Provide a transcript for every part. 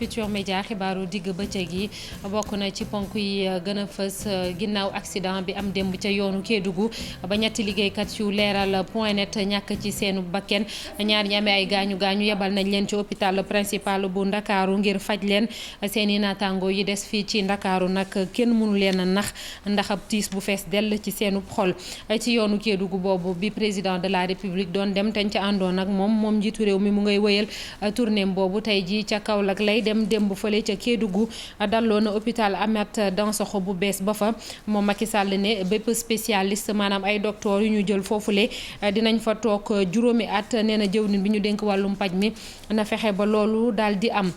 Futurs Médias xibaaru digg bëccëg yi bokk na ci ponk yi gën a fës ginnaaw accident bi am démb ca yoonu Kédougou ba ñetti liggéeykat yu leeral point net ñàkk ci seenu bakken ñaar ñi amee ay gaañu gaañu yebal nañ leen ci hôpital principal bu Ndakaaru ngir faj leen seeni naataango yi des fii ci Ndakaaru nag kenn mënu leen a nax ndax ab tiis bu fees dell ci seenu xol ci yoonu Kédougou boobu bi président de la République doon dem teñ ca àndoon ak moom njiitu réew mi mu ngay wëyal tournée boobu tey jii ca Kaolack lay dem démb fële ca Kédougou dalloo na hôpital Amath Dansokho bu bees ba fa moom Macky Sall ne bépp spécialiste maanaam ay docteur yu ñu jël foofule dinañ fa toog juróomi at nee na jëwriñ bi ñu dénk wàllum paj mi na fexe ba loolu daal di am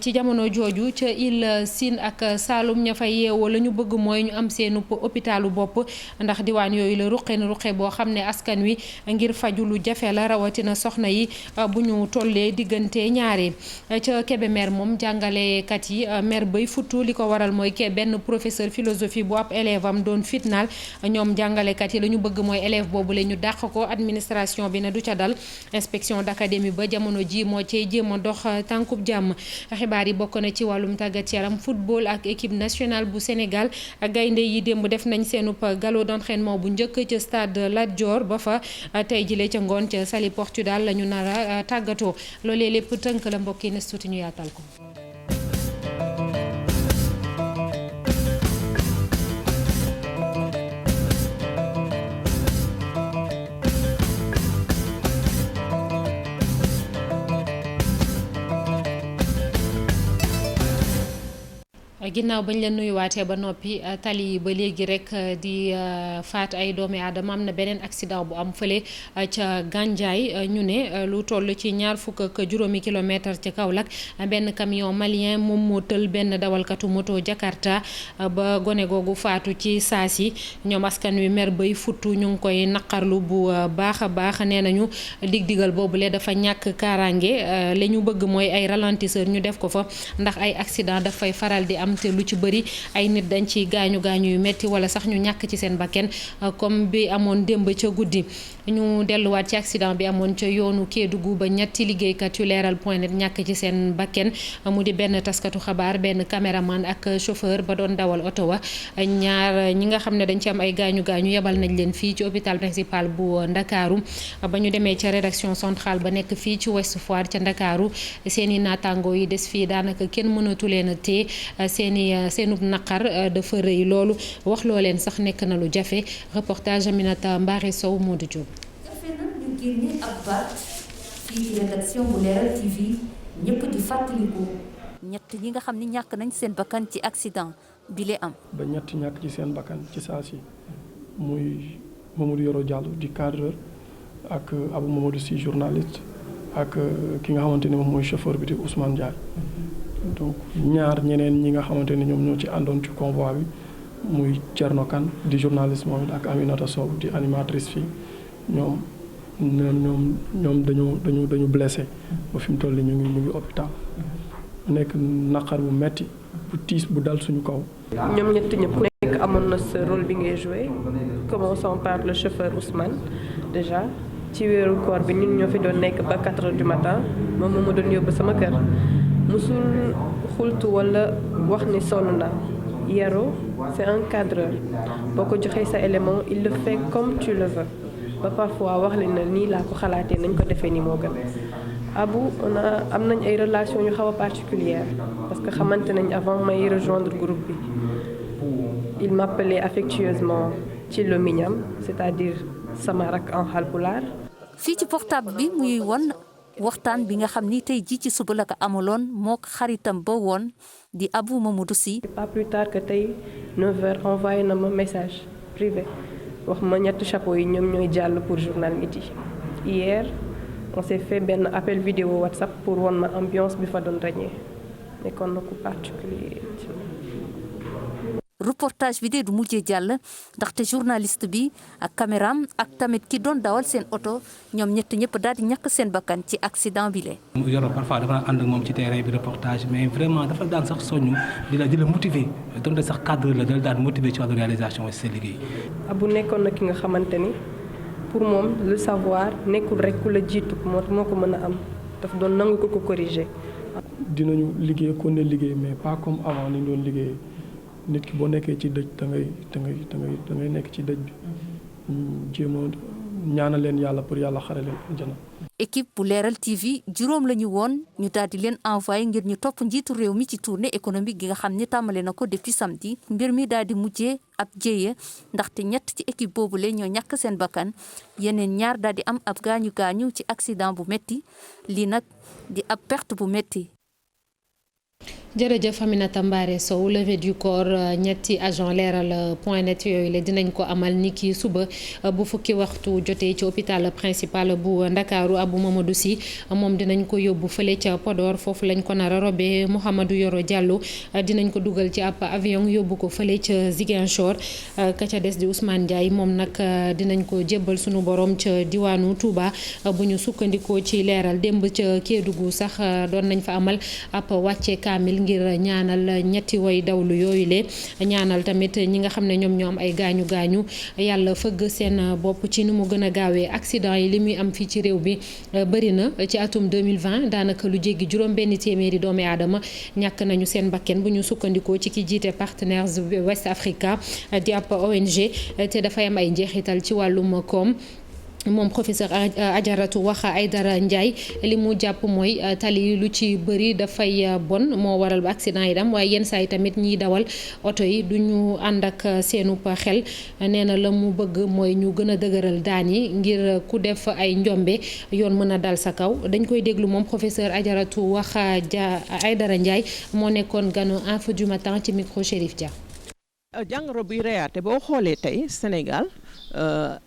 ci jamono jooju ca Île Sine ak Saloum ña fay yeewoo la ñu bëgg mooy ñu am seenu hôpitalu bopp ndax diwaan yooyu la ruqe boo xam ne askan wi ngir faju lu jafe la rawatina soxna yi bu ñu tollee diggante ñaare ca Kébémer moom jàngalekat yi mer bay futtu li ko waral mooy benn professeur philosophie bu ab élève am doon fitnaal ñoom jàngalekat yi la ñu bëgg mooy élève boobu la ñu dàq ko administration bi ne du ca dal inspection d'académie ba jamono ji moo cay jéem a dox tànkub jàmm xibaar yi bokk na ci wàllum tàggat yaram football ak équipe nationale bu Sénégal gaynde yi démb def nañ seenub galop d'entraînement bu njëkk ca stade Lat Dior ba fa tey jile ca ngoon ca Saly Portudal la ñu nar a tàggatoo loolee lépp tënk la mbokk yi nes tuuti ñu yaatal ko. ginnaaw bañ leen nuyuwaatee ba noppi tali yi ba léegi rek di faat ay doomi aadama am na beneen accident bu am fële ca Gandiaye ñu ne lu toll ci 20 kilomètres ca Kaolack benn camion malien moom moo tël benn dawalkatu moto Jakarta ba gone googu faatu ci saasi ñoom askan wi mer bay futtu ñu ngi koy naqarlu bu baax a baax nee nañu dig-digal boobule dafa ñàkk kaaraange la ñu bëgg mooy ay ralentisseur ñu def ko fa ndax ay accident dafay faral di am te lu ci bëri ay nit dañ ci gaañu yu metti wala sax ñu ñàkk ci seen bakken comme bi amoon démb ca guddi ñu delluwaat ci accident bi amoon ca yoonu Kédougou ba ñetti liggéeykat yu leeral point net ñàkk ci seen bakken mu di benn taskatu xabaar benn caméraman ak chauffeur ba doon dawal oto wa ñaar ñi nga xam ne dañ ci am ay gaañu yebal nañ leen fii ci hôpital principal bu Ndakaaru ba ñu demee ca rédaction centrale ba nekk fii ci Ouest Foire ca Ndakaaru seeni naataango yi des fii daanaka kenn mënatu leen a téye seenub naqar dafa rëy loolu wax loo leen sax nekk na lu jafe reportage Aminata Mbaare Sow Modou Diop. jafe na ñu génne ab baat fii ci rédaction bu Leral TV ñëpp di fàttaliku. ñett ñi nga xam ni ñàkk nañ seen bakkan ci accident bi le am. ba ñett ñàkk ci seen bakkan ci saa si muy Mamadou Yoro Diallo di cadreur ak Abou Mamadou Sy journaliste ak ki nga xamante ni moom mooy chauffeur bi di Ousmane Ndiaye. donc ñaar ñeneen ñi nga xamante ni ñoom ñoo ci àndoon ci convoi bi muy Thierno Kane di journaliste moom it ak Aminata Sow di animatrice fii ñoom dañu blessé ba fi mu toll nii ñu ngi hôpital nekk naqar bu metti bu tiis bu dal suñu kaw. ñoom ñett ñëpp ku nekk amoon na sa rôle bi ngay joué commençons par le chauffeur Ousmane déjà ci weeru koor bi ñun ñoo fi doon nekk ba 4 heures du matin moom moo ma doon yóbbu sama kër. musul xultu wala wax ni sonn na Yaro c'est un cadreur boo ko joxee sa élément il le fait comme tu le veux ba parfois wax li na nii laa ko xalaatee nañ ko defee ni moo gën Abou am nañ ay relations yu xaw a particulières parce que xamante nañ avant may rejoindre groupe bi il m'appelait affectueusement ci lo miñam c'est-à-dire sama rak en Halpulaar. fii ci portable bi muy won waxtaan bi nga xam ni tey jii ci suba la ko amaloon moo xaritam ba woon di Abou Mamadou Sy. pas plus tard que tey 9h envoyé na ma message privé wax ma ñetti chapeau yi ñoom ñooy jàll pour journal Midi. hier on s'est fait benn appel vidéo WhatsApp pour won ma ambiance bi fa doon ràññee nekkoon na ku particulier. reportage bi de du mujjee jàll ndaxte journaliste bi ak caméram ak tamit ki doon dawal seen oto ñoom ñëpp daal di ñàkk seen bakkan ci accident bi le Yoro parfois dafa ànd ak moom ci terrain bi reportage mais vraiment dafa daan sax soññu di la motiver donte sax cadre la dal daan motiver ci wàllu réalisation ci sa liggéey. Abou nekkoon na ki nga xamante ni pour moom le savoir nekkul rek ku la jiitu moo ko mën a am daf doon nangu ko corriger dinañu liggéey kon ne liggéey mais pas comme avant ni ñu doon liggéey nit ki boo nekkee ci dëj da ngay nekk ci dëj bi jéem a ñaanal leen yàlla pour yàlla xare leen aljana. équipe bu Leral TV juróom la ñu woon ñu daal di leen envoyé ngir ñu topp njiitu réew mi ci tournée économique gi nga xam ni tàmbale na ko depuis samedi mbir mi daal di mujjee ab jéye ndaxte ñett ci équipe boobule ñoo ñàkk seen bakkan yeneen ñaar daal di am ab gaañu ci accident bu metti lii nag di ab perte bu metti. jërëjëf Aminata Mbaré Sow levée du corps ñetti agent leeral.net yooyu la dinañ ko amal ni ki suba bu fukki waxtu jotee ci hôpital principal bu Ndakaaru Abou Mamadou Sy moom dinañ ko yóbbu fële ca Podor foofu lañ ko nar a robee Mouhamadou Yoro Diallo dinañ ko dugal ci ab avion yóbbu ko fële ca Ziguinchor ka ca des di Ousmane Ndiaye moom nag dinañ ko jébbal sunu borom ca diwaanu Touba bu ñu sukkandikoo ci leeral démb ca Kédougou sax doon nañ fa amal ab wàcce kaamil ngir ñaanal ñetti way dawlu yooyu le ñaanal tamit ñi nga xam ne ñoom ñoo am ay gaañu yàlla fëgg seen bopp ci nu mu gën a gaawee accident yi li muy am fii ci réew bi bëri na ci atum 2020 daanaka lu jéggi juróom-benn téeméeri doomi aadama ñàkk nañu seen bakken bu ñu sukkandikoo ci ki jiite Partenaires West Africa di ab ONG te dafay am ay njeexital ci wàllum koom. moom professeur Adjaratou Waxa Aïdara Ndiaye li mu jàpp mooy tali lu ci bëri dafay bon moo waral ba accident yi dam waaye yenn saa yi tamit ñiy dawal oto yi du ñu ànd ak seenu xel nee na la mu bëgg mooy ñu gën a dëgëral daan yi ngir ku def ay njombe yoon mën a dal sa kaw dañ koy déglu moom professeur Adjaratou Waxa Aïdara Ndiaye moo nekkoon ganu Infos du Matin ci micro Chérif Dia. jàngoro buy reyaate boo xoolee tey Sénégal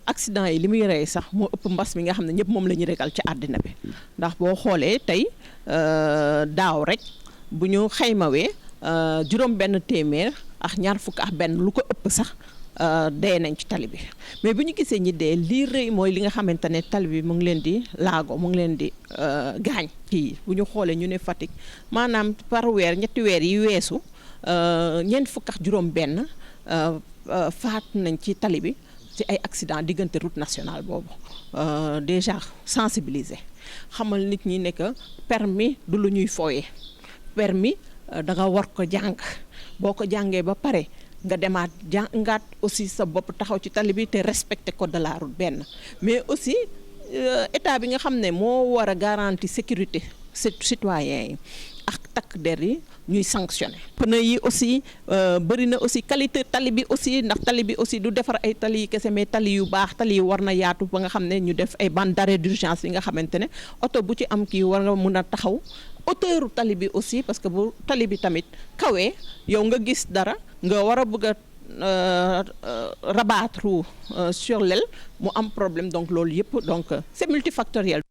accident yi li muy rey sax moo ëpp mbas mi nga xam ne ñëpp moom la ñu regal ci àddina bi ndax boo xoolee tey daaw rek bu ñu xaymawee juróom benn téeméer ak ñaar fukk ak benn lu ko ëpp sax dee nañ ci tali bi mais bu ñu gisee ñi dee lii rëy mooy li nga xamante ne tali bi mu ngi leen di laago mu ngi leen di gaañ kii bu ñu xoolee ñu ne Fatick maanaam par weer ñetti weer yi weesu ñeent fukk ak juróom benn faat nañ ci tali bi ci ay accident diggante route nationale boobu déjà sensibiliser xamal nit ñi ne que permis du lu ñuy fooye permis da nga war ko jàng boo ko jàngee ba pare nga demaat jàngaat aussi sa bopp taxaw ci tali bi te respecter code de la route benn mais aussi état bi nga xam ne moo war a garantir sécurité citoyen yi ak takk der yi ñuy sanctionné pneu yi aussi bëri na aussi qualité tali bi aussi ndax tali bi aussi du defar ay tali yi kese mais tali yu baax tali yi war na yaatu ba nga xam ne ñu def ay bande d'arrêt d'urgence yi nga xamante ne oto bu ci am kii war nga mun a taxaw hauteur tali bi aussi parce que bu tali bi tamit kawee yow nga gis dara nga war a bëgg a rabattre sur l'aile mu am problème donc loolu yëpp donc c'est multifactoriel.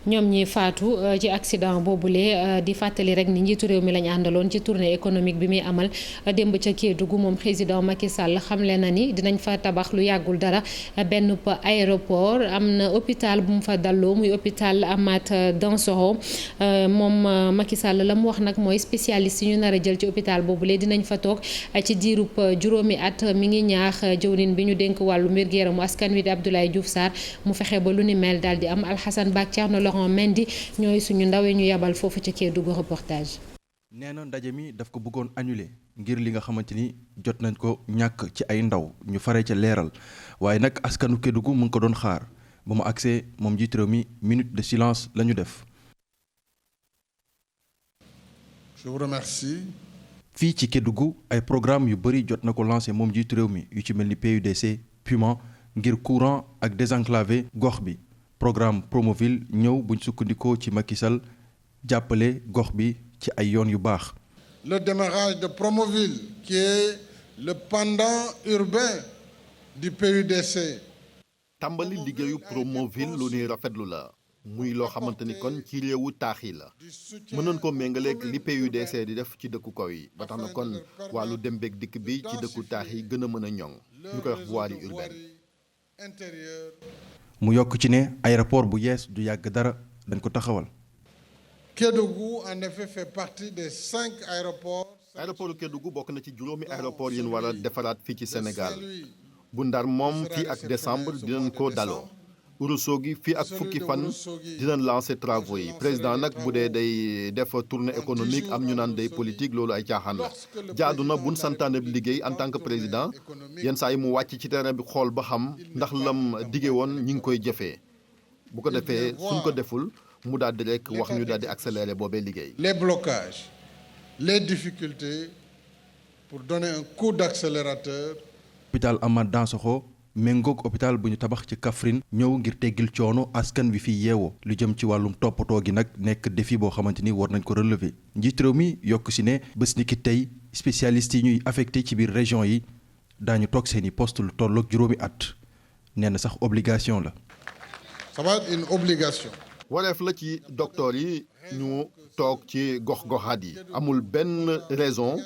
ñoom ñi faatu ci accident boobule di fàttali rek ni njiitu réew mi lañ àndaloon ci tournée économique bi muy amal démb ca Kédougou moom président Macky Sall xamle na ni dinañ fa tabax lu yàggul dara benn aéroport am na hôpital bu mu fa dalloo muy hôpital Amath Dansokho moom Macky Sall la mu wax nag mooy spécialiste yi ñu nar a jël ci hôpital boobule dinañ fa toog ci diirub juróomi at mi ngi ñaax jëwriñ bi ñu dénk wàllu wér-gu-yaramu askan wi di Abdoulaye Diouf Sarr mu fexe ba lu ni mel daal di am Alhassane Ba Thierno Mendy ñooy suñu ndaw yi ñu yabal foofu ca Kédougou reportage. nee na ndaje mi daf ko bëggoon annuler ngir li nga xamante ni jot nañ ko ñàkk ci ay ndaw ñu fare ca leeral waaye nag askanu Kédougou mu ngi ko doon xaar ba mu agsee moom njiitu réew mi minute de silence la ñu def. Je vous remercie. fii ci Kédougou ay programme yu bëri jot na ko lancé moom njiitu réew mi yu ci mel ni PUDC Puma ngir courant ak désenclavé gox bi. programme Promoville ñëw buñ sukkandikoo ci Macky Sall jàppale gox bi ci ay yoon yu baax. Le démarrage de Promoville qui est le pendant urbain du PUDC. tàmbali liggéeyu Promoville lu ñuy rafetlu la muy loo xamante ni kon ci réewu taax yi la mënoon ko méngaleeg li PUDC di def ci dëkku kaw yi ba tax na kon wàllu dem beeg dikk bi ci dëkku taax yi gën a mën a ñoŋ ñu koy wax voirie urbaine. mu yokk ci ne aéroport bu yees du yàgg dara dañ ko taxawal. Kédougou en effet fait partie des 5 aéroports. aéroport Kédougou bokk na ci juróomi aéroport yi ñu war a defaraat fii ci Sénégal bu Ndar moom fii ak décembre dinañ ko daloo Ourossogui fii ak fukki fan dinañ lancer travaux yi président nag bu dee day def tournée économique am ñu naan day politique loolu ay caaxaan la jaadu na buñ santaane bi liggéey en tant que président yenn saa yi mu wàcc ci terrain bi xool ba xam ndax lam dige woon ñi ngi koy jëfee bu ko defee suñ ko deful mu daal di rek wax ñu daal di accélérer boobee liggéey. Les blocages, les difficultés pour donner un coup d'accélérateur. hôpital Amath Dansokho méngoog hôpital bu ñu tabax ci Kaffrine ñëw ngir teggil coono askan wi fi yeewoo lu jëm ci wàllum toppatoo gi nag nekk défi boo xamante ni war nañ ko relever njiit réew mi yokk si ne bés ni ki tey spécialistes yi ñuy affecté ci biir région yi daañu toog seeni poste lu tolloog juróomi at nee na sax obligation la. Ça va être une obligation. wareef la ci docteur yi ñu toog ci gox-goxaat yi amul benn raison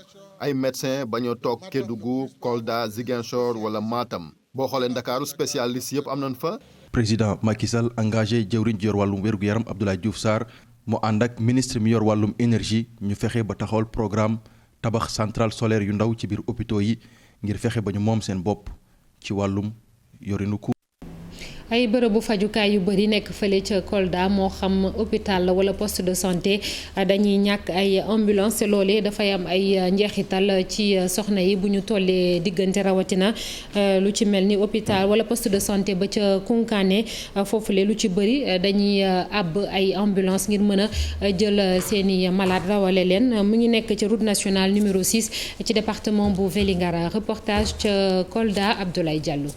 ay médecins bañoo toog Kédougou Kolda Ziguinchor wala Matam boo xoolee Ndakaaru spécialiste yëpp am nañ fa. président Macky Sall engagé jëwriñ ji yor wàllum wér-gu-yaram Abdoulaye Diouf Sarr mu ànd ak ministre mi yor wàllum énergie ñu fexe ba taxawal programme tabax centrale solaire yu ndaw ci biir hôpitaux yi ngir fexe ba ñu moom seen bopp ci wàllum yorinu ku. ay bërëbu fajukaay yu bëri nekk fële ca Kolda moo xam hôpital la wala poste de santé dañuy ñàkk ay ambulance loolee dafay am ay njeexital ci soxna yi bu ñu tollee diggante rawatina lu ci mel ni hôpital wala poste de santé ba ca Koungkané foofule lu ci bëri dañuy àbb ay ambulance ngir mën a jël seeni malade rawale leen mu ngi nekk ci route nationale numéro 6 ci département bu Vélingara reportage ca Kolda Abdoulaye Diallo.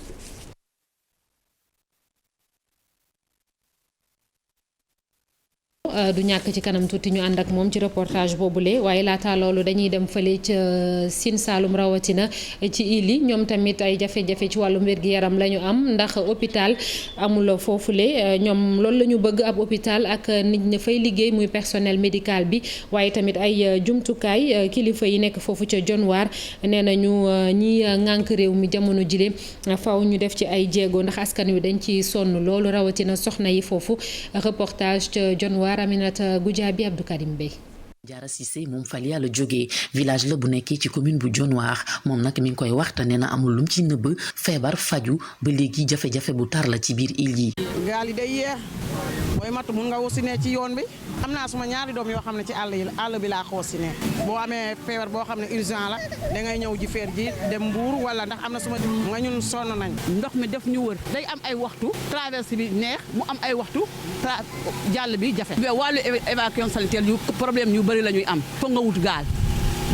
du ñàkk ci kanam tuuti ñu ànd ak moom ci reportage boobule waaye laata loolu dañuy dem fële ca Sine Saalum rawatina ci ili ñoom tamit ay jafe-jafe ci wàllum wér-gi-yaram la ñu am ndax hôpital amul foofule ñoom loolu la ñu bëgg ab hôpital ak nit ña fay liggéey muy personnel médical bi waaye tamit ay jumtukaay kilifa yi nekk foofu ca Dionewar nee nañu ñi ŋànk réew mi jamono jile faw ñu def ci ay jéego ndax askan wi dañ ci sonn loolu rawatina soxna yi foofu reportage ca Dionewar Aminata Goudiaby Abdou Karim Bey. Diarra Cissé moom Falia la jógee village la bu nekkee ci commune bu Dionewar moom nag mi ngi koy waxta nee na amul lum ci nëbb feebar faju ba léegi jafe-jafe bu tar la ci biir île yi. gaal yi day yeex booy matu mun nga wasi ne ci yoon bi am naa suma ñaari doom yoo xam ne ci àll bi laa xoosi ne boo amee feebar boo xam ne urgent la dangay ñëw ji feer ji dem Mbuur wala ndax am na suma nga ñun sonn nañ ndox mi def ñu wër day am ay waxtu traversée bi neex mu am ay waxtu jàll bi jafe wàllu évacuation sanitaire yu problème yu bëri la ñuy am foog nga wut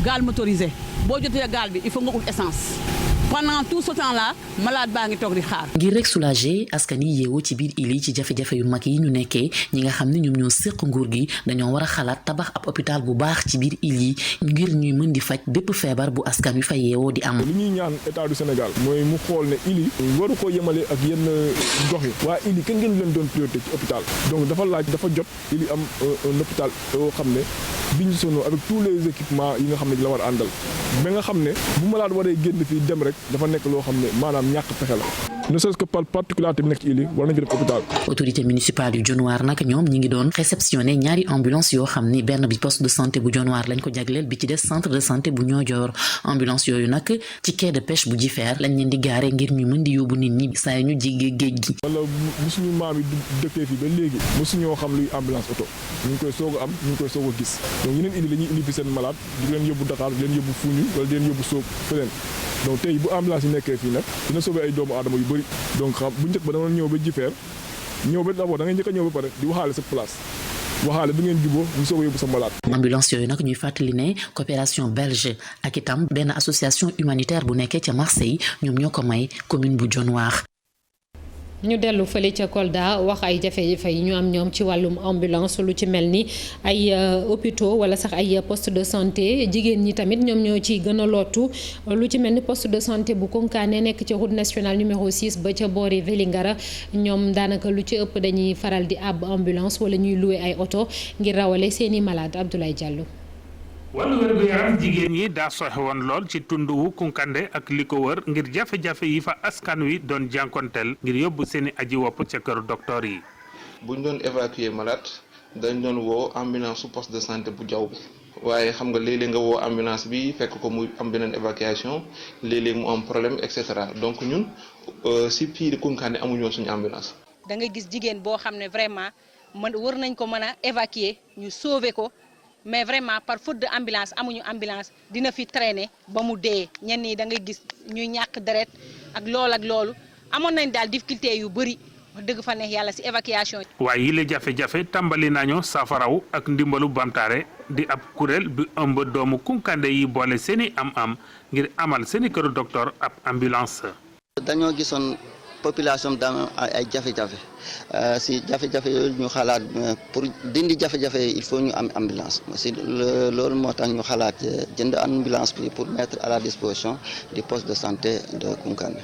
gaal motorisé boo jotee gaal bi il faut nga wut essence pendant tout ce temps là malade baa ngi toog di xaar. ngir rek soulager askan yi yeewoo ci biir île yi ci jafe-jafe yu mag yi ñu nekkee ñi nga xam ne ñoom ñoo séq nguur gi dañoo war a xalaat tabax ab hôpital bu baax ci biir île yi ngir ñuy mën di faj bépp feebar bu askan wi fa yeewoo di am. li ñuy ñaan état du Sénégal mooy mu xool ne île yi waru ko yemale ak yenn gox yi waa île yi kenn ngeen leen doon priorité ci hôpital donc dafa jot île yi am un hôpital yoo xam ne biñ sonoo avec tous les équipements yi nga xam ne la war a àndal ba nga xam ne bu malade waree génn fii dem rek dafa nekk loo xam ne maanaam ñàkk pexe la ne serait-ce que par particularité bi nekk ci île yi war nañ fi def hôpital. autorité municipale yu Dionewar nag ñoom ñi ngi doon réceptionné ñaari ambulance yoo xam ni benn bi poste de santé bu Dionewar lañ ko jagleel bi ci des centre de santé bu Niodior ambulance yooyu nag ci quai de pêche bu Jifeer lañ leen di gaare ngir ñu mën di yóbbu nit ñi saa yu ñu jégee géej gi. wala musuñu maam yi dëkkee fii ba léegi musuñoo xam luy ambulance auto ñu ngi koy soog a am ñu ngi koy soog a gis donc yeneen île la ñuy indi fi seen malade di leen yóbbu Dakar di leen yóbbu Foundiougne wala di leen yóbbu Soog feneen donc tey bu ambulance yi nekkee fii nag dina sauver ay doomu aadama yu bëri donc xam bu njëkk ba dama ñëw ba Jifeer ñëw ba d'abord da ngay njëkk a ñëw ba pare di waxaale sa place waxaale bi ngeen juboo ñu soog a yóbbu sa malade. ambulance yooyu nag ñuy fàttali ne coopération belge ak itam benn association humanitaire bu nekkee ca Marseille ñoom ñoo ko may commune bu Dionewar. ñu dellu fële ca Kolda wax ay jafe-jafe yi ñu am ñoom ci wàllum ambulance lu ci mel ni ay hôpitaux wala sax ay poste de santé jigéen ñi tamit ñoom ñoo ci gën a lottu lu ci mel ni poste de santé bu Koungkané nekk ci route nationale numéro 6 ba ca boori Vélingara ñoom daanaka lu ci ëpp dañuy faral di àbb ambulance wala ñuy louer ay oto ngir rawale seeni malade Abdoulaye Diallo. wàllu wér gu yaram jigéen ñi daa soxe woon lool ci tund wu Koungkandé ak li ko wër ngir jafe-jafe yi fa askan wi doon jànkonteel ngir yóbbu seeni aji wopp ca këru docteur yi. buñ doon évacuer malade dañ doon woo ambulance su poste de santé bu jaw bi waaye xam nga léeg-léeg nga woo ambulance bi fekk ko muy am beneen évacuation léeg-léeg mu am problème et cetera donc ñun si fii di Koungkandé amuñu woon suñu ambulance da ngay gis jigéen boo xam ne vraiment war nañ ko mën a évacuer ñu sauver ko mais vraiment par faute de ambulance amuñu ambulance dina fi traîner ba mu dee ñenn ñi da ngay gis ñuy ñàkk deret ak loolu amoon nañ daal difficulté yu bëri wax dëgg fa neex yàlla ci évacuation. waaye yile jafe-jafe tàmbali nañu saafaraw ak ndimbalu Bamtare di ab kuréel bi ëmb doomu Kunkande yi boole seeni am-am ngir amal seeni këru docteur ab ambulance. dañoo gisoon population dama ay jafe-jafe si jafe-jafe yooyu ñu xalaat pour dindi jafe-jafe il faut ñu am ambulance si loolu moo tax ñu xalaat jënd ambulance bi pour mettre à la disposition du poste de santé de Kunkande.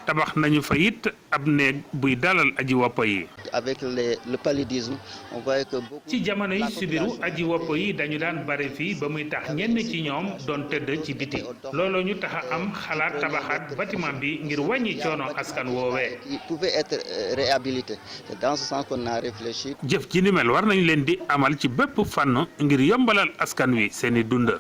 tabax nañu fa it ab néeg buy dalal aji wopp yi. avec le paludisme on voit que beaucoup. ci jamono yi sibiru aji wopp yi dañu daan bare fii ba muy tax ñenn ci ñoom doon tëdd ci biti looloo ñu tax a am xalaat tabaxaat bâtiment bi ngir wàññi coono askan woowee. qui pouvait être réhabilité c'est dans ce sens qu'on a réfléchi. jëf ji ni mel war nañ leen di amal ci bépp fànn ngir yombalal askan wi seeni dund.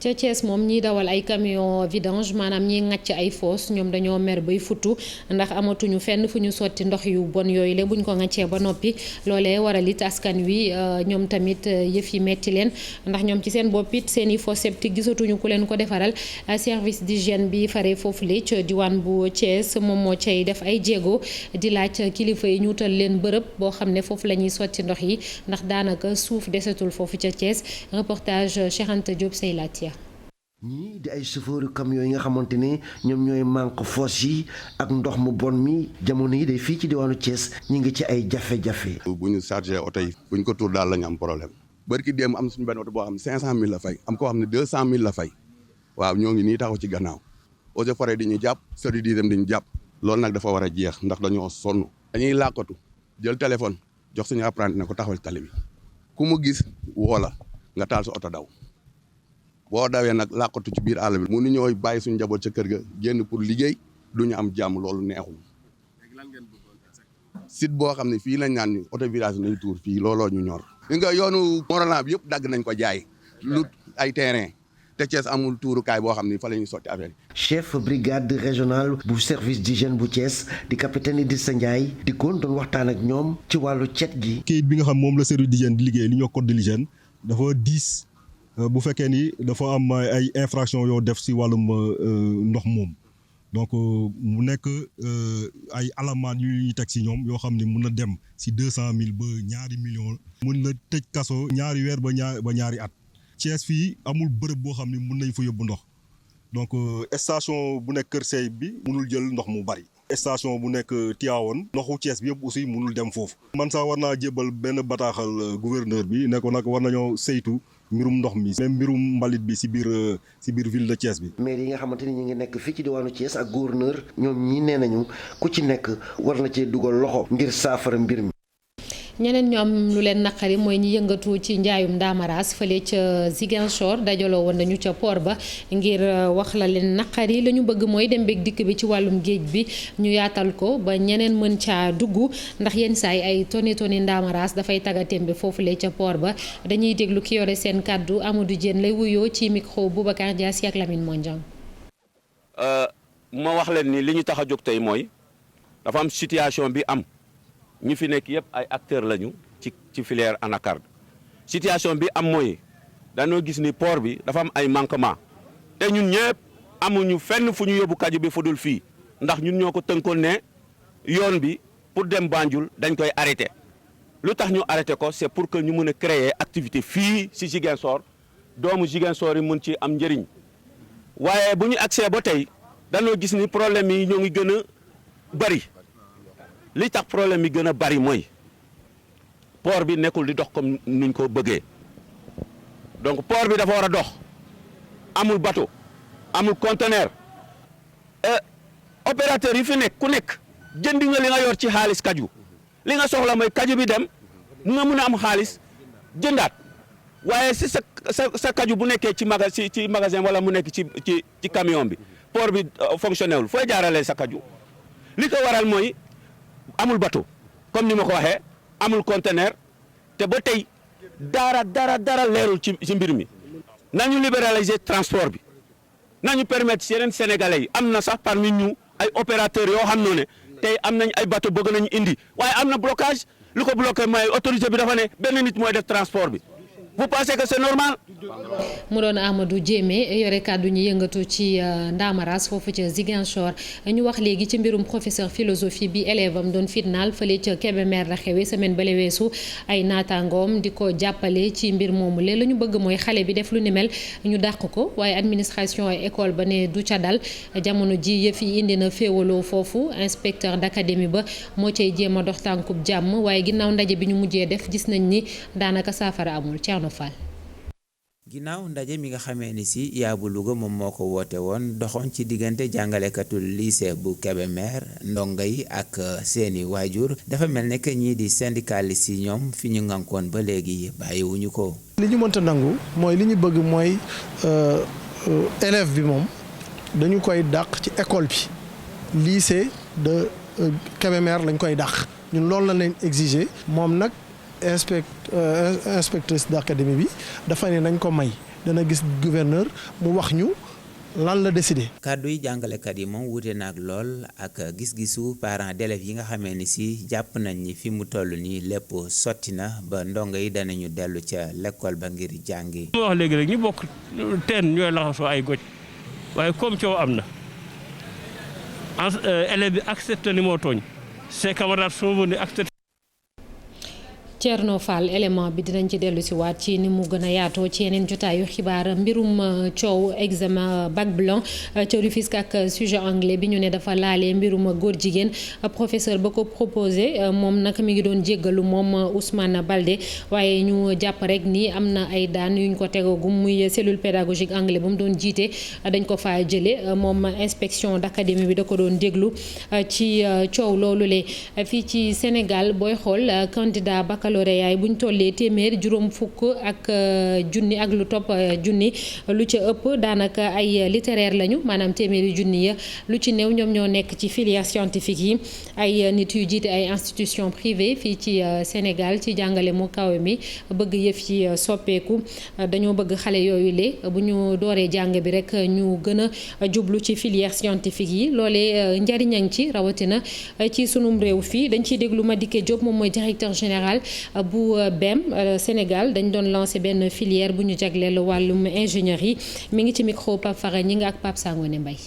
ca Thiès moom ñiy dawal ay camion vidange maanaam ñiy ŋàcc ay foos ñoom dañoo mer bay futtu ndax amatuñu fenn fu ñu sotti ndox yu bon yooyu la buñ ko ŋàccee ba noppi loolee waral it askan wi ñoom tamit yëf yi metti leen ndax ñoom ci seen bopp it seen i fosse septique gisatuñu ku leen ko defaral service d'hygiène bi fare foofu la ca diwaan bu Thiès moom moo cay def ay jéego di laaj kilifa yi ñu wutal leen bërëb boo xam ne foofu la ñuy sotti ndox yi ndax daanaka suuf desatul foofu ca Thiès reportage Cheikh Anta Diop say laaj ñii di ay chauffeur camion yi nga xamante ne ñoom ñooy manque fosse yi ak ndox mu bon mi jamono yi day fii ci diwaanu Thiès ñu ngi ci ay jafe-jafe. bu ñu chargé oto yi bu ñu ko tuur daal la ñu am problème barki démb am suñu benn oto boo xam ne 500000 la fay am koo xam ne 200000 la fay waaw ñoo ngi nii taxaw ci gannaaw eaux et forêt di ñu jàpp service d'hygiène di ñu jàpp loolu nag dafa war a jeex ndax dañoo sonn. dañuy làkkatu jël téléphone jox suñu apprenti ne ko taxawal tali bi ku mu gis woo la nga taal sa oto daw. boo dawee nag làqatu ci biir àll bi mënu ñooy bàyyi suñu njaboot ca kër ga génn pour liggéey du ñu am jàmm loolu neexul site boo xam ne fii lañ naan ni autovirage nañ tuur fii looloo ñu ñor li nga yoonu Morolan bi yëpp dagg nañ ko jaay lu ay terrain te Thiès amul tuurukaay boo xam ne fa la ñuy sotti affaire yi. chef brigade régionale bu service d'hygiène bu Thiès di capitaine Idrissa Ndiaye di koon doon waxtaan ak ñoom ci wàllu cet gi. kayit bi nga xam moom la service d'hygiène di liggéey li ñoo code de l'hygiène dafa diis. bu fekkee ni dafa am ay infraction yoo def si wàllum ndox moom donc mu nekk ay alamaan yu ñuy teg si ñoom yoo xam ne mun na dem si 200000 ba ñaari millions. mun na tëj kaso ñaari weer ba ñaari at. Thiès fii amul bërëb boo xam ne mun nañ fa yóbbu ndox donc station bu nekk Kër Sey bi munul jël ndox mu bari. station bu nekk Tivaouane ndoxu Thiès bi yëpp aussi munul dem foofu. man sax war naa jébal benn bataaxal gouverneur bi ne ko nag war nañoo saytu. mbirum ndox mi même mbirum mbalit bi ci biir ville de Thiès bi. maire yi nga xamante ni ñu ngi nekk fii ci diwaanu Thiès ak gouverneur ñoom ñii nee nañu ku ci nekk war na cee dugal loxo ngir saafara mbir mi. ñeneen ñoom lu leen naqari mooy ñi yëngatu ci njaayum ndaamaraas fële ca Ziguinchor dajaloo woon nañu ca port ba ngir wax la leen naqari la ñu bëgg mooy dem beeg dikk bi ci wàllum géej bi ñu yaatal ko ba ñeneen mën caa dugg ndax yenn saay ay toni ndaamaraas dafay tagatémbe foofule ca port ba dañuy déglu ki yore seen kàddu Amadou Diène lay wuyoo ci micro Boubacar Diassi ak Lamine Mondiang. ma wax leen ni li ñu tax a jóg tey mooy dafa am situation bi am. ñi fi nekk yëpp ay acteurs lañu ci filière anacarde situation bi am mooy dañoo gis ni port bi dafa am ay manquement te ñun ñëpp amuñu fenn fu ñu yóbbu kaju bi fu dul fii ndax ñun ñoo ko tënkoon ne yoon bi pour dem Banjul dañ koy arrêté lu tax ñu arrêté ko c'est pour que ñu mën a créer activité fii ci Ziguinchor doomu Ziguinchor yi mën ci am njëriñ waaye bu ñu accès ba tey dañoo gis ni problème yi ñoo ngi gën a bari. li tax problème yi gën a bari mooy port bi nekkul di dox comme nuñ ko bëggee donc port bi dafa war a dox amul bateau amul conteneur opérateur yi fi nekk ku nekk jëndi nga li nga yor ci xaalis kaju li nga soxla mooy kaju bi dem nga mun a am xaalis jëndaat waaye si sa kaju bu nekkee ci magasin wala mu nekk ci camion bi port bi fonctionné wul fooy jaaralee sa kaju li ko waral mooy. amul bateau comme ni ma ko waxee amul conteneur te ba tey dara leerul ci mbir mi nañu libéraliser transport bi nañu permettre yeneen sénégalais yi am na sax parmi ñu ay opérateurs yoo xam ne tey am nañ ay bateau bëgg nañu indi waaye am na blocage lu ko bloqué mooy autorité bi dafa ne benn nit mooy def transport bi. Vous pensez que c'est normal? mu doon Amadou Diémé yore kàddu ñu yëngatu ci Ndamaras foofu ca Ziguinchor ñu wax léegi ci mbirum professeur philosophie bi élève am doon fitnaal fële ca Kébémer la xewee semaine bale weesu ay naataangoom di ko jàppale ci mbir moomu la ñu bëgg mooy xale bi def lu ni mel ñu dàq ko waaye administration école ba ne du ca dal jamono ji yëf yi indi na féewaloo foofu inspecteur d'académie ba moo cay jéem a dox tànkub jàmm waaye ginnaaw ndaje bi ñu mujjee def gis nañ ni daanaka saafara amul. ginnaaw ndaje mi nga xamee ni si yaabu Louga moom moo ko woote woon doxoon ci diggante jàngalekatu lycée bu Kébémer ndongo yi ak seeni waajur dafa mel ne que ñii di syndicaliste yi ñoom fi ñu ngànkoon ba léegi bàyyiwuñu ko. li ñu mënta nangu mooy li ñu bëgg mooy élève bi moom dañu koy dàq ci école bi lycée de Kébémer lañ koy dàq ñun loolu la leen exiger moom nag. inspectrice d'académie bi dafa ne nañ ko may dana gis gouverneur mu wax ñu lan la décidé. kàddu yi jàngalekat yi moom wuute na ak lool ak gis-gisu parents d'élèves yi nga xamee ni si jàpp nañ ni fi mu toll nii lépp sotti na ba ndongo yi danañu dellu ca l'école ba ngir jàngi. ma wax léegi rek ñu bokk teen ñooy laxasoo ay goj waaye comme coow am na élève bi accepté ni moo tooñ ses camarades sont venus accepter. Thierno Fall élément bi dinañ ci dellu si waat ci ni mu gën a yaatoo ci yeneen jotaayu xibaar mbirum coow examen bac blanc ca Rufisque ak sujet anglais bi ñu ne dafa laalee mbirum góor jigéen professeur ba ko proposé moom nag mi ngi doon jéggalu moom Ousmane Baldé waaye ñu jàpp rek ni am na ay daan yuñ ko tegagum muy cellule pédagogique anglais ba mu doon jiite dañ ko faa jële moom inspection d'académie bi da ko doon déglu ci coow loolu le fii ci Sénégal booy xool candidat baccalauréat yaay buñ tollee téeméer juróom fukk ak junni ak lu topp junni lu ca ëpp daanaka ay littéraire lañu maanaam téeméeri junni ya lu ci néew ñoom ñoo nekk ci filière scientifique yi ay nit yu jiite ay institution privée fii ci Sénégal ci jàngale mu kawe mi bëgg yëf ci soppeeku dañoo bëgg xale yooyu le bu ñu dooree jàng bi rek ñu gën a jublu ci filière scientifique yi loolee njariñang ci rawatina ci sunum réew fii dañ ciy déglu Madické Diop moom mooy directeur général bu BEM Sénégal dañ doon lancé benn filière bu ñu jagleel wàllum ingénierie mi ngi ci micro Pape Fara ñi nga ak Pape Sangone Mbaye.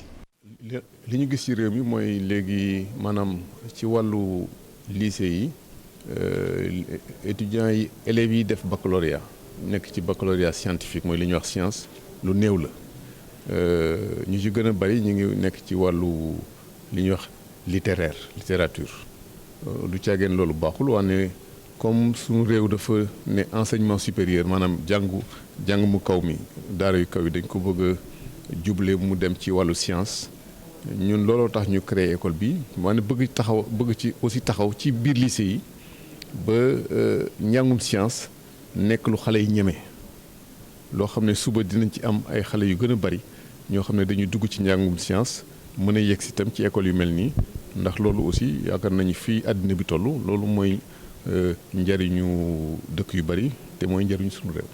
li ñu gis ci réew mi mooy léegi maanaam ci wàllu lycée yi étudiants yi élèves yi def baccalauréat nekk ci baccalauréat scientifique mooy li ñuy wax science lu néew la ñu ci gën a bari ñu ngi nekk ci wàllu li ñuy wax littérature du caageen loolu baaxul waane comme suñu réew dafa ne enseignement supérieur maanaam jàng mu kaw mi daara yu kaw yi dañ ko bëgg a juble mu dem ci wàllu science ñun looloo tax ñu créer école bi maanaam bëgg ci aussi taxaw ci biir lycée yi ba njàngum science nekk lu xale yi ñeme loo xam ne suba dinañ ci am ay xale yu gën a bari ñoo xam ne dañuy dugg ci njàngum science mën a yegg si itam ci école yu mel nii ndax loolu aussi yaakaar nañu fii àddina bi toll loolu mooy njariñu dëkk yu bari te mooy njariñu suñu réew.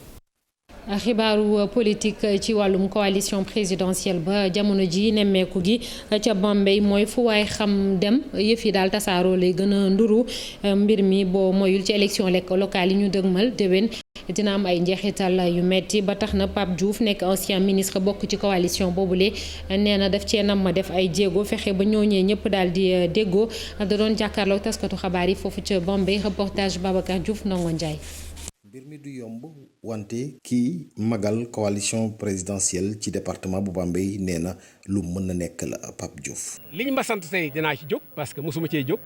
xibaaru politique ci wàllum coalition présidentielle ba jamono ji nemmeeku gi ca Bambey mooy fu waay xam dem yëf yi daal tasaaroo lay gën a nduru mbir mi boo moyul ci élection locale yi ñu dëgmal déwén dina am ay njeexital yu metti ba tax na Pape Diouf nekk ancien ministre bokk ci coalition boobule nee na daf cee nam ma def ay jéego fexe ba ñooñee ñëpp daal di déggoo da doon jàkkaarloo taskatu xabaar yi foofu ca Bambey reportage Babacar Diouf Ndongo Ndiaye. mbir mi du yomb wante kii magal coalition présidentielle ci département bu Bambey nee na lu mën na nekk la Pape Diouf. li ñu ma sant tey dinaa ci jóg parce que mosuma cee jóg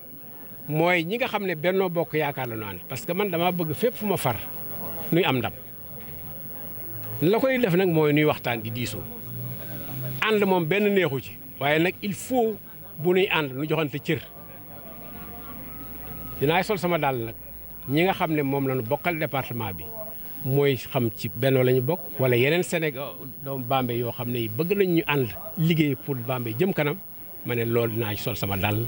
mooy ñi nga xam ne Benno Bokk Yaakaar la ñu ànd parce que man damaa bëgg fépp fu ma far nuy am ndam la koy def nag mooy nuy waxtaan di diisoo ànd moom benn neexu ci waaye nag il faut bu nuy ànd nu joxante cër dinaay sol sama dàll nag. ñi nga xam ne moom la ñu bokkal département bi mooy xam ci Benno la ñu bokk wala yeneen Sénégal doomu Bambey yoo xam ne bëgg nañ ñu ànd liggéey pour Bambey jëm kanam ma ne loolu dinaa sol sama dàll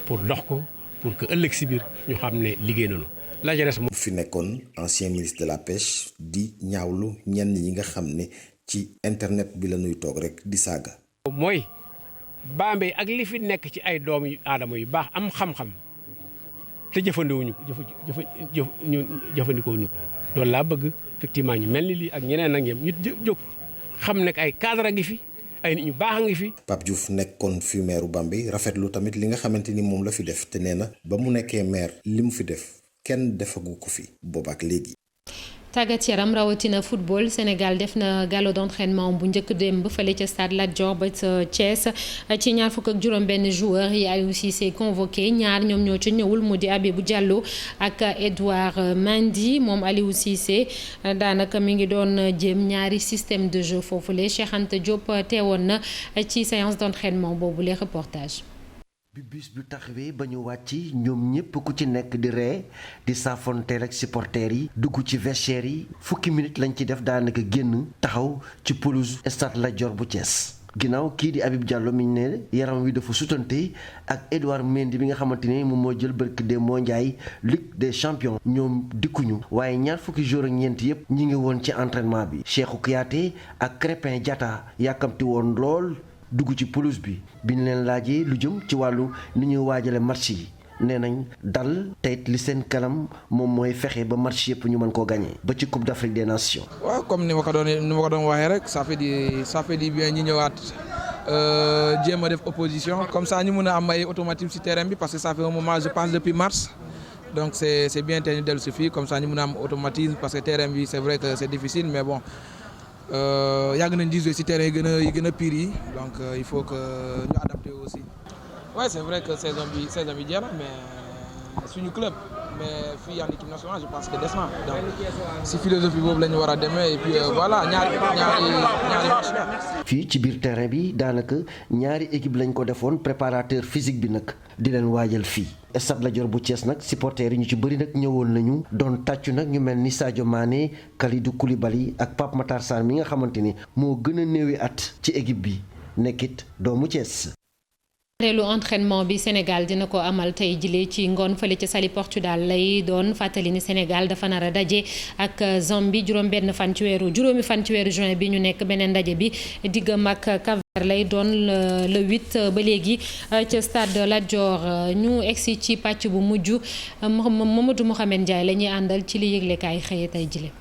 pour dox ko pour que ëllëg si biir ñu xam ne liggéey nañu la jeunesse moom. fi nekkoon ancien ministre de la pêche di ñaawlu ñenn ñi nga xam ne ci internet bi la ñuy toog rek di saaga. mooy Bambey ak li fi nekk ci ay doom yu aadama yu baax am xam-xam te jëfandikoo ñu ko loolu laa bëgg effectivement ñu mel ni lii ak ñeneen ak ñoom ñu jóg xam ne ay cadre ngi fi ay nit ñu baax a ngi fi. Pape Diouf nekkoon fi maire Bambey rafetlu tamit li nga xamante ni moom la fi def te nee na ba mu nekkee maire li mu fi def kenn defagu ko fi boobaak léegi. tàggat yaram rawatina football Sénégal def na galop d'entraînement bu njëkk démb fële ca stade Lat Dior ba ca Thiès ci ñaar fukk ak juróom-benn joueur yi Aliou Cissé convoqué ñaar ñoom ñoo ca ñëwul mu di Habibou Diallo ak Edouard Mendy moom Aliou Cissé daanaka mi ngi doon jéem ñaari système de jeu foofule Cheikh Anta Diop teewoon na ci séance d'entraînement boobu les reportages. bi bus bi taxawee ba ñu wàcc ñoom ñépp ku ci nekk di ree di saafonteel ak supporters yi dugg ci vestiaire yi fukki minutes lañ ci def daanaka génn taxaw ci pelouse stade Lat Dior bu Thiès ginnaaw kii di Habib Diallo mi ne yaram wi dafa sutante ak Edouard Mendy bi nga xamante ne moom moo jël barki de moo njaay Ligue des champions ñoom dikkuñu waaye ñaar fukki jour ak ñeent yépp ñi ngi woon ci entraînement bi Cheikhou Kouyaté ak Crépin Diatta yàkkamti woon lool dugg ci pelouse bi ñu leen laajee lu jëm ci wàllu ni ñuy waajale match yi nee nañ dal teyit li seen kanam moom mooy fexe ba match yëpp ñu mën koo gagné ba ci Coupe d'Afrique des Nations. waaw comme ni ma ko doon waxee rek ça fait du bien ñu ñëwaat jéem a def opposition comme ça ñu mën a am ay automatisme ci terrain bi parce que ça fait un moment je pense depuis mars donc c'est bien te ñu dellu si fii comme ça ñu mën a am automatisme parce que terrain bi c'est vrai que c'est difficile mais bon. yàgg nañ di jouer ci terrain yi gën a pire yi donc il faut que ñu adapté aussi. Ouais c'est vrai que saison bi jeex na mais suñu club mais fii en équipe nationale je pense que des na donc ci philosophie boobu la ñu war a demee et puis voilà ñaari match la. fii ci biir terrain bi daanaka ñaari équipe lañ ko defoon préparateur physique bi nag di leen waajal fii. stade Lat Dior bu Thiès nag supporters yi ñu ci bëri nag ñëwoon nañu doon tàccu nag ñu mel ni Sadio Mané Kalidou Koulibaly ak Pape Matar Sarr mi nga xamante ni moo gën a néewi at ci équipe bi nekkit doomu Thiès. reelu entraînement bi Sénégal dina ko amal tey jile ci ngoon fële ca Saly Portudal lay doon fàttali ni Sénégal dafa nar a daje ak Zambie juróomi fan ci weeru juin bi ñu nekk beneen ndaje bi diggam ak Cap-Vert lay doon le 8 ba léegi ca stade Lat Dior ñu egsi ci pàcc bu mujj Mamadou Mouhamed Ndiaye la ñuy àndal ci li yëglekaay xëye tey jile.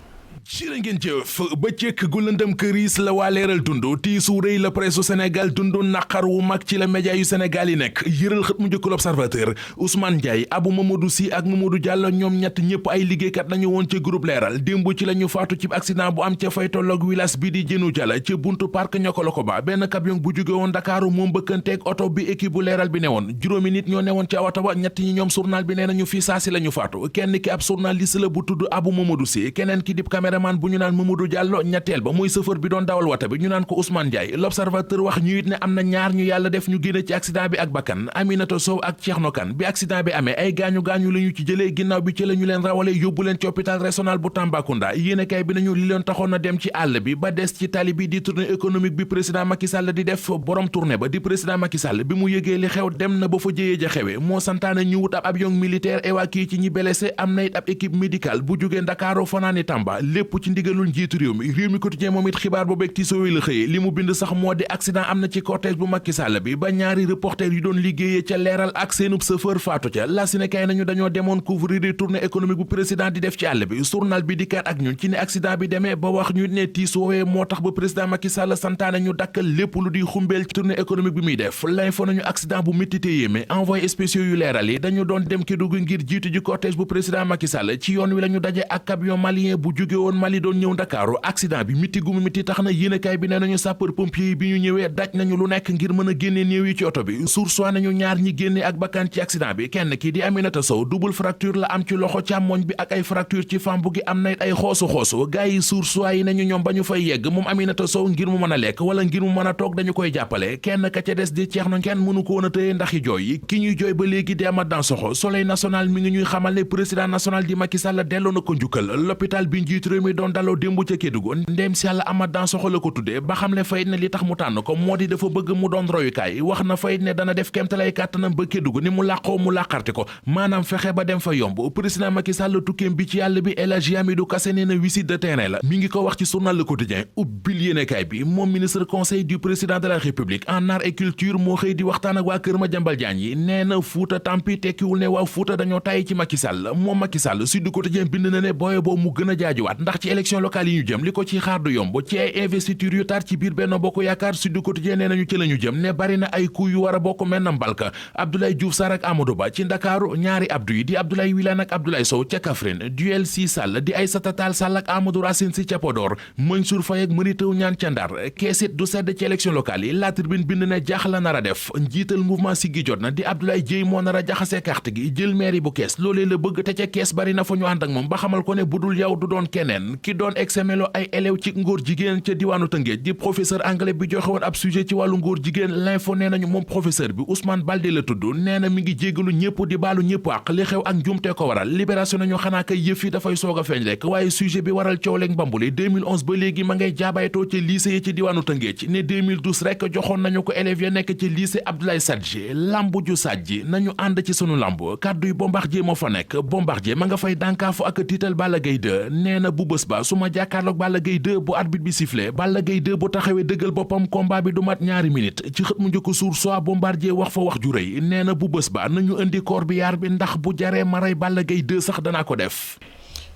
jërë ngeen jëf bëccëg gu lëndëm këriis la waa leeral dund tiisu rëy la presse Sénégal dund naqar wu mag ci la média yu Sénégal yi nekk yëral xët mu njëkk l'Observateur Ousmane Ndiaye Abou Mamadou Sy ak Mamadou Diallo ñoom ñett ñëpp ay liggéeykat lañu woon ca groupe leeral démb ci la ñu faatu ci accident bu am ca fay tolloog village bi di Jënu Jala ca buntu parc Ñokkoloko ba benn camion bu jóge woon Dakar moom bëkkanteeg oto bi équipe bu leeral bi ne woon juróomi nit ñoo newoon ca oto ba ñett ñi ñoom journal bi nee nañu fii saasi la ñu faatu kenn ki ab journaliste la bu tudd Abou Mamadou Sy keneen ki dib caméraman bu ñu naan Mamadou Diallo ñetteel ba muy chauffeur bi doon dawal wata bi ñu naan ko Ousmane Ndiaye l'Observateur wax ñu it ne am na ñaar ñu yàlla def ñu génne ci accident bi ak bakkan Aminata Sow ak Cheikhno Kane bi accident bi amee ay gaañu-gaañu la ñu ci jëlee ginnaaw bi ci la ñu leen rawale yóbbu leen ci hôpital régional bu Tambacounda yéenekaay bi nañu li leen taxoon na dem ci àll bi ba des ci tali bi di tournée économique bi président Macky Sall di def borom tournée ba di président Macky Sall bi mu yëgee li xew dem na ba fa jëyee ja xewe moo santaane ñu wut ab avion militaire évacué ci ñi blessé am na it ab équipe médicale bu jógee Ndakaaru fanaani Tamba lépp ci ndigalul njiitu réew mi quotidien moom it xibaar boobeeg ti sooy la xëyee li mu bind sax moo di accident am na ci cortège bu Macky Sall bi ba ñaari reporter yu doon liggéeyee ca leeral ak seenub chauffeur faatu ca la si ne kay nañu dañoo demoon couvrir tournée économique bu président di def ci àll bi journal bi dikkaat ak ñun ci ne accident bi demee ba wax ñu ne tiis woowee moo tax ba président Macky Sall santaane ñu dakkal lépp lu di xumbeel ci tournée économique bi muy def l'info nañu accident bu métti te yéeme envoyé spéciaux yu leeral yi dañu doon dem Kédougou ngir jiitu ji cortège bu président Macky Sall ci yoon wi la ñu daje ak camion malien bu jóge woon Mali doon ñëw Ndakaaru accident bi miti gu mu miti tax na yéenekaay bi nee nañu sapeur pompier yi bi ñu ñëwee daj nañu lu nekk ngir mën a génne néew yi ci oto bi sursoi nañu ñaar ñi génne ak bakkan ci accident bi kenn ki di Aminata Sow double fracture la am ci loxo càmmoñ bi ak ay fracture ci fambu gi am na it ay xoosu gars yi sursoi yi nañu ñoom ba ñu fay yegg moom Aminata Sow ngir mu mën a lekk wala ngir mu mën a toog dañu koy jàppale kenn ka ca des di Thierno kenn mënu ko woon a tëye ndax i jooy ki ñuy jooy ba léegi di Amath Dansokho Soleil national mi ngi ñuy xamal ne président national di Macky Sall delloo na ko njukkal l'hôpital bi njiitu réew mbir mi doon daloo démb ca Kédougou ndéem si yàlla Amath Dansokho la ko tuddee ba xam le fayit ne li tax mu tànn ko moo di dafa bëgg mu doon royukaay wax na fayit ne dana def kéemtalay kàttanam ba Kédougou ni mu làqoo mu làqarti ko maanaam fexe ba dem fa yomb président Macky Sall tukkeem bi ci yàlla bi El Hadji Amidou Kassé nee na visite de terrain la mi ngi ko wax ci journal Le Quotidien ubbil yéenekaay bi moom ministre conseil du président de la République en art et culture moo xëy di waxtaan ak waa Kër Madiambal Diagne yi nee na Fuuta Tampi tekkiwul ne waa Fuuta dañoo tàyyi ci Macky Sall moom Macky Sall Sud Quotidien bind na ne booye boo mu gën a jaajuwaat ndax ci élection locale yi ñu jëm li ko ci xaar du yomb ci ay investiture yu tar ci biir Benno Bokk Yaakaar Sud Quotidien nee nañu ci la ñu jëm ne bari na ay coup yu war a bokk mennam mbalka Abdoulaye Diouf Sarr ak Amadou Ba ci Ndakaaru ñaari Abdou yi di Abdoulaye Wilane ak Abdoulaye Sow ca Kaffrine Duel Si Sall di Aïssata Tall Sall ak Amadou Racine Sy ca Podor Mansour Faye ak Mary Teuw Niane ca Ndar keesit du sedd ci élection locale yi La Tribune bind ne jaax la nar a def njiital mouvement Siggi jot na di Abdoulaye Dièye moo nar a jaxase carte gi jël mairie bu Kees loolee la bëgg te ca Kees bari na fa ñu ànd ak moom ba xamal ko ne budul yow du doon keneen ki doon examelo ay élève ci ngóor jigéen ca diwaanu Tëngéej di professeur anglais bi joxe woon ab sujet ci wàllu ngóor jigéen l'info nee nañu moom professeur bi Ousmane Baldé la tudd nee na mi ngi jéggalu ñëpp di baalu ñëpp ak li xew ak njumte ko waral libération nañu xanaa kay yëf yi dafay soog a feeñ rek waaye sujet bi waral coow leeg Mbambuli 2011 ba léegi ma ngay jaabaytoo ci lycée yi ci diwaanu Tëngéej ne 2012 rek joxoon nañu ko élèves ya nekk ci lycée Abdoulaye Sadji lambu ju sajji nañu ànd ci sunu lamb kàddu yi Bombardier moo fa nekk Bombardier ma nga fay dànkaafu ak tiital Balla Gaye 2 nee na bu bés ba su ma jàkkaarloog Balla Gaye 2 bu arbitre bi sifflé Balla Gaye 2 bu taxawee dëggal boppam combat bi du mat ñaari minute ci xët mu njëkk suur soit Bombardier wax fa wax ju rëy nee na bu bés ba nañu indi corbillard bi ndax bu jaree ma rey Balla Gaye 2 sax danaa ko def.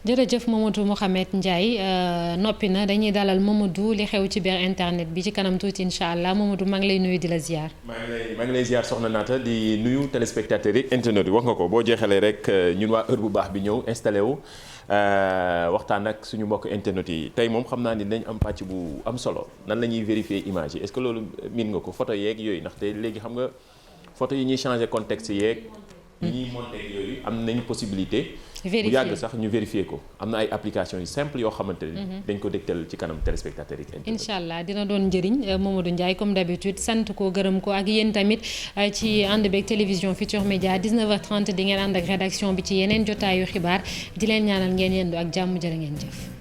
jërëjëf Mamadou Mouhamed Ndiaye noppi na dañuy dalal Mamadou li xew ci biir internet bi ci kanam tuuti incha allah Mamadou maa ngi lay nuyu di la ziar. maa ngi lay ziar soxna Naata di nuyu téléspectateurs yi internet yi wax nga ko boo jeexalee rek ñun waa heure bu baax bi ñëw installé wu waxtaan ak suñu mbokk internet yi tey moom xam naa ni dañ am pàcc bu am solo nan la ñuy vérifier image yi est-ce que loolu miin nga ko photo yeeg yooyu ndaxte léegi xam nga photo yi ñuy changer contexte yeeg. ñi ñuy monter yooyu am nañ possibilité. bu yàgg sax ñu vérifier ko am na ay applications yu simple yoo xamante ni dañ ko dégtal ci kanam téléspectateurs yi. incha allah dina doon njëriñ Mamadou Ndiaye comme d'habitude sant ko gërëm ko ak yéen tamit ci ànd beeg télévision Futurs Médias 19h30 di ngeen ànd ak rédaction bi ci yeneen jotaayu xibaar di leen ñaanal ngeen yendu ak jàmm jërë ngeen jëf.